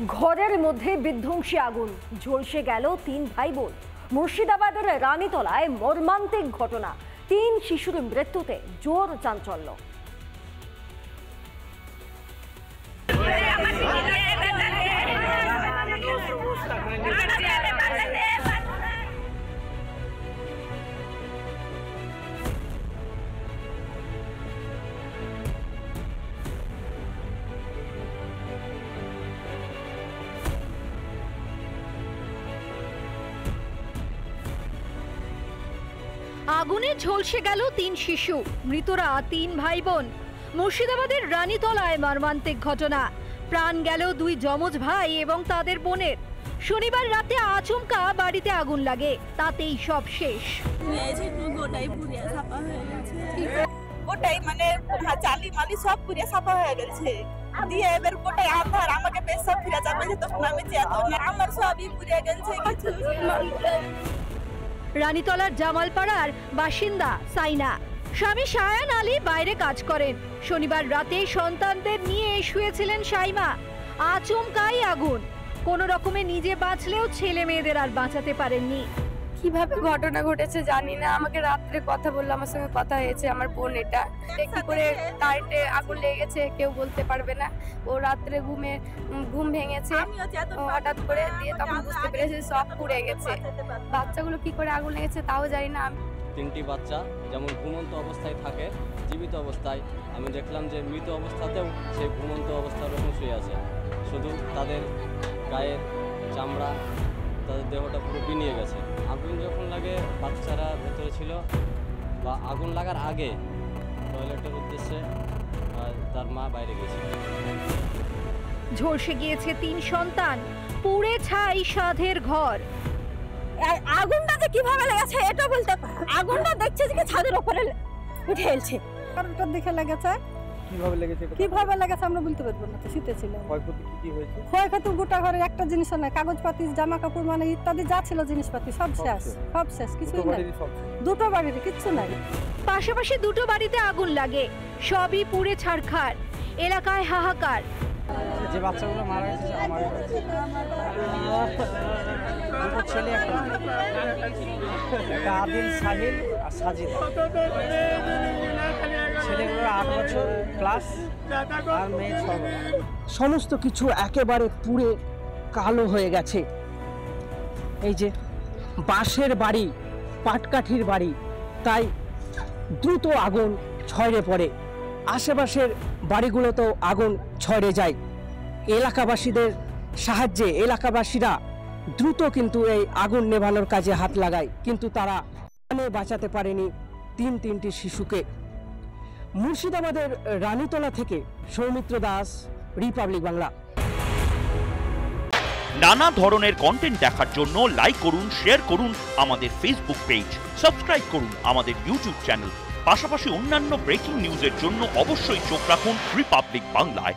ঘরের মধ্যে বিধ্বংসী আগুন, ঝলসে গেল 3 ভাই বোন। মুর্শিদাবাদের রানীতলায় মর্মান্তিক ঘটনা, 3 শিশুর মৃত্যুতে জোর চাঞ্চল্য। আগুনে ঝলসে গেল 3 শিশু, মৃতরা 3 ভাই বোন। মুর্শিদাবাদের রানীতলায় মর্মান্তিক ঘটনা, প্রাণ গেল 2 যমজ ভাই এবং তাদের বোনের। শনিবার রাতে আচমকা বাড়িতে আগুন লাগে, তাতেই সব শেষ। ওটাই মানে জালি মালি সব পুড়ে সাফা হয়ে গেছে। দিয়ে এবার গোটাই আধার, আমাকে বেশ সব ফিরে যাবে যে তখন আমি যেত না, আমার সবই পুড়ে গেছে কিছু। রানীতলার জামালপাড়ার বাসিন্দা সাইনা, স্বামী শায়ান আলী বাইরে কাজ করেন। শনিবার রাতে সন্তানদের নিয়ে শুয়েছিলেন সাইমা, আচমকাই আগুন। কোনো রকমে নিজে বাঁচলেও ছেলে মেয়েদের আর বাঁচাতে পারেননি। কিভাবে ঘটনা ঘটেছে জানি না। আমাকে রাত্রে কথা বললো, আমার সঙ্গে কথা হয়েছে আমার বোন। এটা কি করে কারেন্টে আগুন লেগে গেছে কেউ বলতে পারবে না। ও রাত্রে ঘুম ভেঙেছে হঠাৎ করে, দিয়ে তখন বুঝতে পেরেছে সব পুড়ে গেছে। বাচ্চাগুলো কি করে আগুন লেগেছে তাও জানি না। 3টি বাচ্চা যেমন ঘুমন্ত অবস্থায় থাকে, জীবিত অবস্থায় আমি দেখলাম যে মৃত অবস্থাতেও সেই ঘুমন্ত অবস্থার রকম শুয়ে আছে। শুধু তাদের গায়ের চামড়া, তাদের দেহটা পুরো বিনিয়ে গেছে। আগুন যখন লাগে বাচ্চারা ভেতরে ছিল, বা আগুন লাগার আগে টয়লেটের উদ্দেশ্যে তার মা বাইরে গেছে। ঝলসে গিয়েছে 3 সন্তান, পুড়ে ছাই সাধের ঘর। আগুনটা যে কিভাবে লেগেছে এটা বলতে, আগুনটা দেখছে যে ছাদের উপরে উঠে এলছে। কারণটা দেখে লেগেছে, কিভাবে লেগেছে আমরা বলতে পারবো না। তো শীতেছিল, ক্ষয়ক্ষতি কি হয়েছে? ক্ষয়ক্ষতি গোটা ঘরে একটা জিনিসও নাই, কাগজপাতি জামা কাপড় মানে ইত্যাদি যা ছিল জিনিসপাতি সব শেষ, সব শেষ, কিছুই নাই। দুটো বাড়ির কিচ্ছু নাই। পাশাপাশি 2টো বাড়িতে আগুন লাগে, সবই পুড়ে ছারখার। এলাকায় হাহাকার। যে বাচ্চাগুলো মারা গেছে আমার দুটো ছেলে, একটা আদিল, সাহিল আর সাজিদা। ছেলেগুলো 8 বছর ক্লাস আর মেয়ে 6 বছর। সমস্ত কিছু একেবারে পুড়ে কালো হয়ে গেছে। এই যে বাঁশের বাড়ি, পাটকাঠির বাড়ি, তাই দ্রুত আগুন ছড়িয়ে পড়ে। আশেপাশের বাড়িগুলোতেও আগুন ছড়িয়ে যায়। এলাকাবাসীদের সাহায্যে এলাকাবাসীরা দ্রুত কিন্তু এই আগুন নেভানোর কাজে হাত লাগায়, কিন্তু তারা বাঁচাতে পারেনি 3টি শিশুকে। মুর্শিদাবাদের রানীতলা থেকে সৌমিত্র দাস, রিপাবলিক বাংলা। নানা ধরনের কন্টেন্ট দেখার জন্য লাইক করুন, শেয়ার করুন আমাদের ফেসবুক পেজ, সাবস্ক্রাইব করুন আমাদের ইউটিউব চ্যানেল। পাশাপাশি অন্যান্য ব্রেকিং নিউজের জন্য অবশ্যই চোখ রাখুন রিপাবলিক বাংলায়।